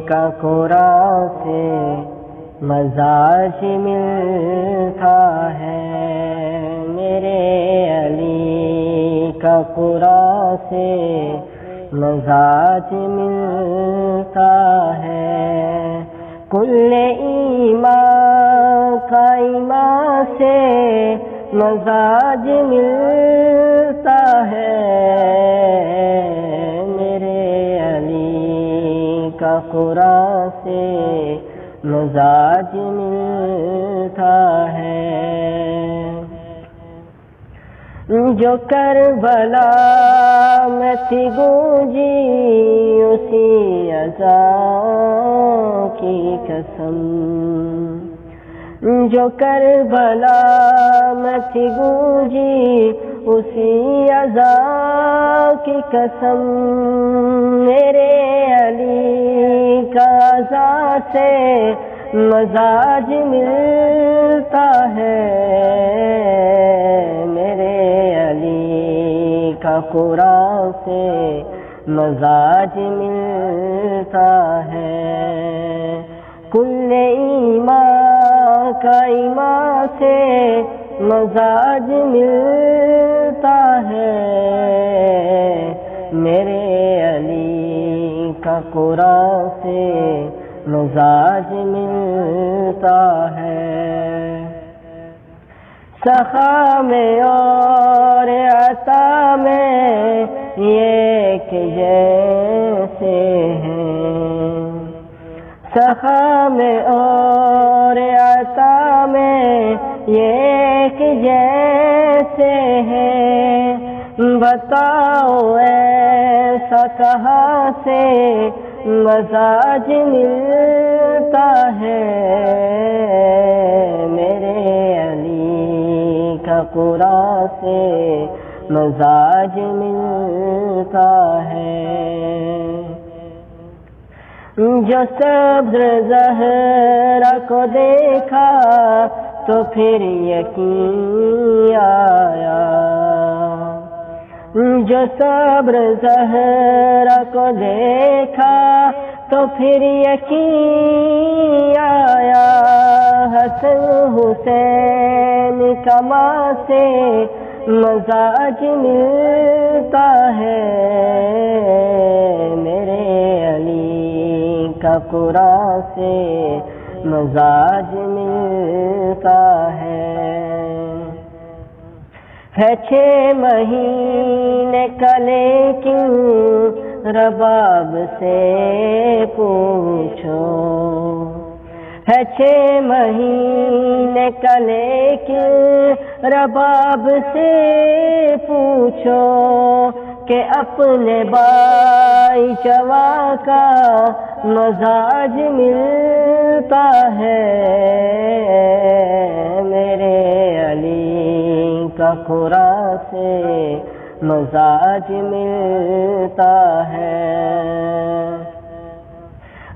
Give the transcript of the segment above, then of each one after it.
کا قرآن سے مزاج ملتا ہے، میرے علی کا قرآن سے مزاج ملتا ہے، کل ایمان کا ایمان سے مزاج ملتا ہے، میرے علی کا قرآن سے مزاج ملتا ہے۔ جو کربلا میں تھی گونجی اسی اذان کی قسم، جو کربلا میں تھی گونجی اسی اذان کی قسم، میرے علی کا اذان سے مزاج ملتا ہے، میرے علی کا قرآن سے مزاج ملتا ہے، کل ایمان کا ایمان سے مزاج ملتا ہے، میرے علی کا قرآن سے مزاج ملتا ہے، سخا میں اور عطا میں ایک جیسے ہیں، سخا میں اور عطا میں ایک جیسے ہیں، بتاؤ ایسا کہاں سے مزاج ملتا ہے، میرے علی کا قرآن سے مزاج ملتا ہے، جو صبر زہرا کو دیکھا تو پھر یقین آیا، جو صبر زہرا کو دیکھا تو پھر یقین آیا، حسن حسین کا ماں سے مزاج ملتا ہے، میرے علی کا قرآن سے مزاج ملتا ہے 6 مہینے کا لیکن رباب سے پوچھو، ہے 6 مہینے کا لیکن رباب سے پوچھو، کہ اپنے بائی جواں کا مزاج ملتا ہے، میرے علی کا قرآن سے مزاج ملتا ہے،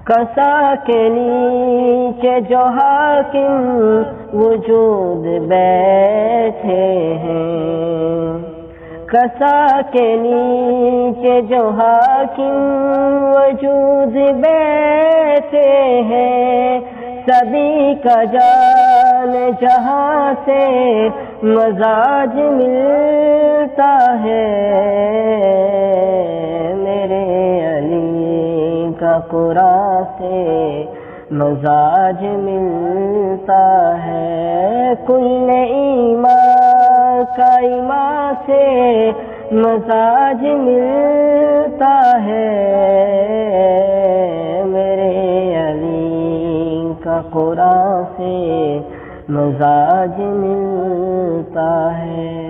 کسا کے نیچے جو حاکم وجود بیٹھے ہیں، کسا کے نیچے جو حاکم وجود بیٹھے ہیں، سبھی کا جان جہاں سے مزاج ملتا ہے، میرے علی کا قرآن سے مزاج ملتا ہے، کل ایمان کا ایمان سے مزاج ملتا ہے، میرے علی کا قرآن سے مزاج ملتا ہے۔